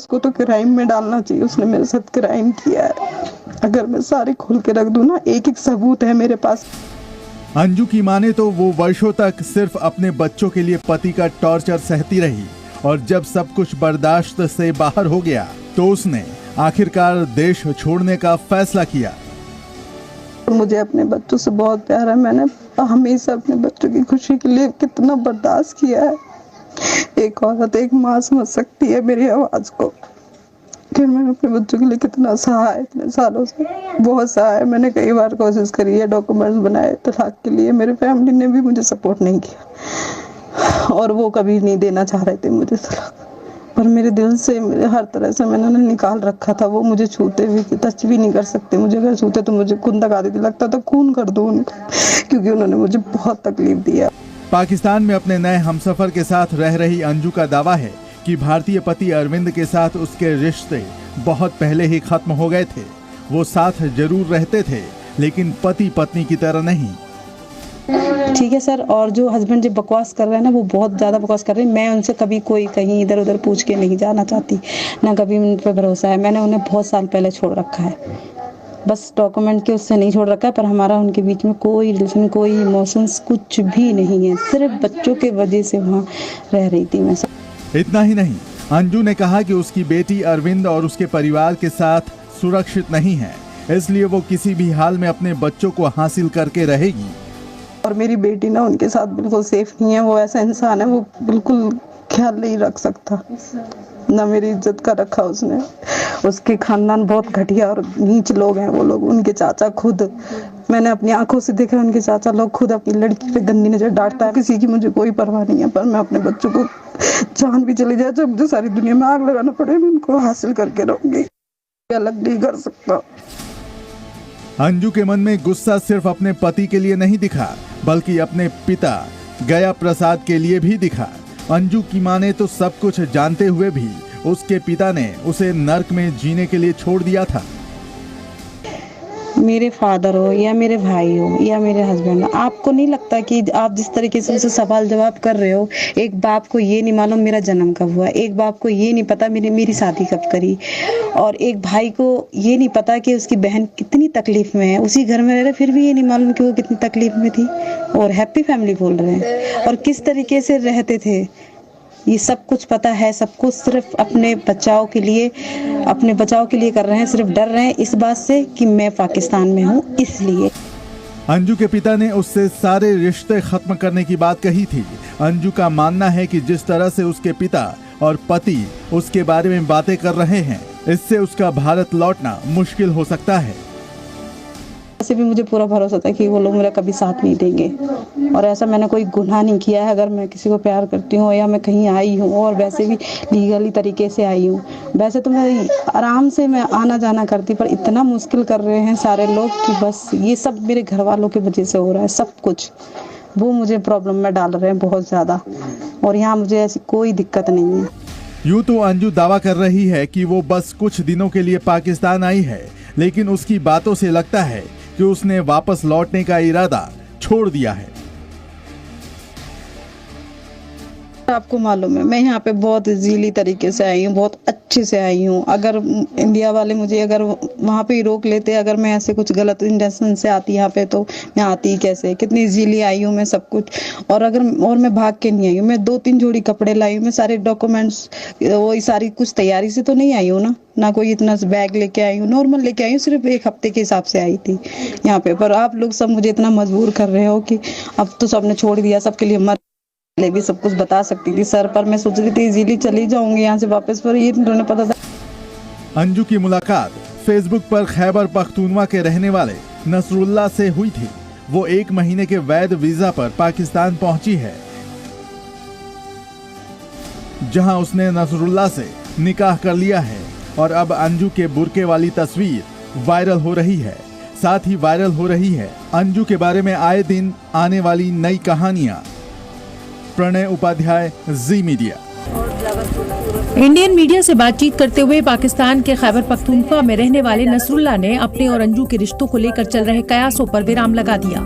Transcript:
उसको तो क्राइम में डालना चाहिए, उसने मेरे साथ क्राइम किया है। अगर मैं सारे खोल के रख दूं ना, एक एक सबूत है मेरे पास। अंजू की माने तो वो वर्षों तक सिर्फ अपने बच्चों के लिए पति का टॉर्चर सहती रही और जब सब कुछ बर्दाश्त से बाहर हो गया तो उसने आखिरकार देश छोड़ने का फैसला किया। मुझे अपने बच्चों से बहुत प्यार है। मैंने हमेशा अपने बच्चों की खुशी के लिए कितना बर्दाश्त किया है। एक औरत, एक माँ समझ सकती है मेरी आवाज को कि मैंने अपने बच्चों के लिए कितना सहा है। इतने सालों से बहुत सहा है। मैंने कई बार कोशिश करी है, डॉक्यूमेंट्स बनाए तलाक के लिए। मेरे फैमिली ने भी मुझे सपोर्ट नहीं किया और वो कभी नहीं देना चाह रहे थे मुझे तलाक। पर मेरे दिल से, मेरे हर तरह से मैंने उन्हें निकाल रखा था। वो मुझे छूते भी, टच भी नहीं कर सकते। मुझे अगर छूते तो मुझे खून तक आती थी, लगता था खून कर दूं उनको, क्योंकि उन्होंने मुझे बहुत तकलीफ दिया। पाकिस्तान में अपने नए हमसफर के साथ रह रही अंजू का दावा है कि भारतीय पति अरविंद के साथ उसके रिश्ते बहुत पहले ही खत्म हो गए थे। वो साथ जरूर रहते थे लेकिन पति पत्नी की तरह नहीं। ठीक है सर, और जो हस्बैंड जो बकवास कर रहे हैं ना, वो बहुत ज़्यादा बकवास कर रहे हैं। मैं उनसे कभी कोई कहीं इधर उधर पूछ के नहीं जाना चाहती, ना कभी उन पर भरोसा है। मैंने उन्हें बहुत साल पहले छोड़ रखा है, बस डॉक्यूमेंट के उससे नहीं छोड़ रखा है। पर हमारा उनके बीच में कोई रिलेशन, कोई इमोशंस कुछ भी नहीं है। सिर्फ बच्चों के वजह से वहाँ रह रही थी मैं। इतना ही नहीं, अंजू ने कहा कि उसकी बेटी अरविंद और उसके परिवार के साथ सुरक्षित नहीं है, इसलिए वो किसी भी हाल में अपने बच्चों को हासिल करके रहेगी। और मेरी बेटी ना उनके साथ बिल्कुल सेफ नहीं है। वो ऐसा इंसान है, वो बिल्कुल ख्याल नहीं रख सकता, ना मेरी इज्जत का रखा उसने। उसके खानदान बहुत घटिया और नीच लोग हैं वो लोग। उनके चाचा खुद, मैंने अपनी आंखों से देखा, उनके चाचा लोग खुद अपनी लड़की पे गंदी नजर डांटता है। किसी की मुझे कोई परवाह नहीं है, पर मैं अपने बच्चों को जान भी चली जाए, जब मुझे सारी दुनिया में आग लगाना पड़े, मैं उनको हासिल करके रहूंगी। अलग नहीं कर सकता। अंजू के मन में गुस्सा सिर्फ अपने पति के लिए नहीं दिखा, बल्कि अपने पिता गया प्रसाद के लिए भी दिखा। अंजू की मां ने तो सब कुछ जानते हुए भी उसके पिता ने उसे नर्क में जीने के लिए छोड़ दिया था। मेरे फादर हो या मेरे भाई हो या मेरे हस्बैंड, आपको नहीं लगता कि आप जिस तरीके से उनसे सवाल जवाब कर रहे हो, एक बाप को ये नहीं मालूम मेरा जन्म कब हुआ, एक बाप को ये नहीं पता मेरी शादी कब करी, और एक भाई को ये नहीं पता कि उसकी बहन कितनी तकलीफ में है, उसी घर में रह रहे, फिर भी ये नहीं मालूम कि वो कितनी तकलीफ में थी, और हैप्पी फैमिली बोल रहे हैं, और किस तरीके से रहते थे। ये सब कुछ पता है, सब कुछ सिर्फ अपने बचाव के लिए कर रहे हैं। सिर्फ डर रहे हैं इस बात से कि मैं पाकिस्तान में हूँ, इसलिए। अंजू के पिता ने उससे सारे रिश्ते खत्म करने की बात कही थी। अंजू का मानना है कि जिस तरह से उसके पिता और पति उसके बारे में बातें कर रहे हैं, इससे उसका भारत लौटना मुश्किल हो सकता है। वैसे भी मुझे पूरा भरोसा था कि वो लोग मेरा कभी साथ नहीं देंगे, और ऐसा मैंने कोई गुनाह नहीं किया है। अगर मैं किसी को प्यार करती हूँ या मैं कहीं आई हूँ, और वैसे भी लीगली तरीके से आई हूँ, वैसे तो मैं आराम से मैं आना जाना करती, पर इतना मुश्किल कर रहे हैं सारे लोग कि बस ये सब मेरे घर वालों की वजह से हो रहा है। सब कुछ वो मुझे प्रॉब्लम में डाल रहे हैं बहुत ज़्यादा, और यहाँ मुझे ऐसी कोई दिक्कत नहीं है। यूँ तो अंजू दावा कर रही है कि वो बस कुछ दिनों के लिए पाकिस्तान आई है, लेकिन उसकी बातों से लगता है कि उसने वापस लौटने का इरादा छोड़ दिया है। आपको मालूम है, मैं यहाँ पे बहुत इजीली तरीके से आई हूँ, बहुत अच्छे से आई हूँ। अगर इंडिया वाले मुझे अगर वहाँ पे ही रोक लेते, अगर मैं ऐसे कुछ गलत इंटेंशन से आती यहाँ पे, तो मैं आती कैसे? कितनी इजीली आई हूँ मैं, सब कुछ। और मैं भाग के नहीं आई हूँ। मैं 2-3 जोड़ी कपड़े लाई हूँ, मैं सारे डॉक्यूमेंट्स, वो सारी कुछ तैयारी से तो नहीं आई हूँ ना कोई इतना बैग लेके आई हूँ, नॉर्मल लेके आई हूँ। सिर्फ 1 हफ्ते के हिसाब से आई थी यहाँ पे। पर आप लोग सब मुझे इतना मजबूर कर रहे हो कि अब तो सबने छोड़ दिया, सबके लिए मर भी सब कुछ बता सकती थी सर, पर मैं सोच रही थी इजीली चली जाऊंगी यहाँ से वापस, पर ये उन्हें पता था। अंजू की मुलाकात फेसबुक पर खैबर पख्तूनवा के रहने वाले नसरुल्लाह से हुई थी। वो 1 महीने के वैध वीजा पर पाकिस्तान पहुंची है, जहां उसने नसरुल्लाह से निकाह कर लिया है, और अब अंजू के बुर्के वाली तस्वीर वायरल हो रही है। साथ ही वायरल हो रही है अंजू के बारे में आए दिन आने वाली नई कहानियां। प्रणय उपाध्याय, जी मीडिया। इंडियन मीडिया से बातचीत करते हुए पाकिस्तान के खैबर पख्तूनख्वा में रहने वाले नसरुल्लाह ने अपने और अंजू के रिश्तों को लेकर चल रहे कयासों पर विराम लगा दिया।